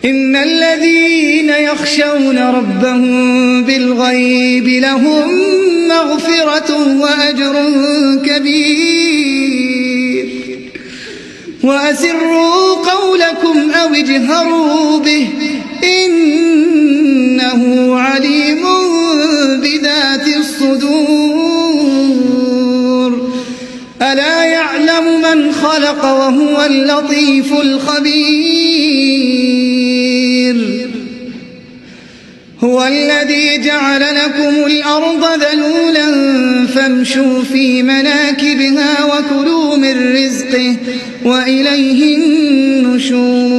إن الذين يخشون ربهم بالغيب لهم مغفرة وأجر كبير. وأسروا قولكم أو اجهروا به إنه عليم بذات الصدور. ألا يعلم من خلق وهو اللطيف الخبير. هو الذي جعل لكم الأرض ذلولا فامشوا في مناكبها وكلوا من رزقه وإليه النشور.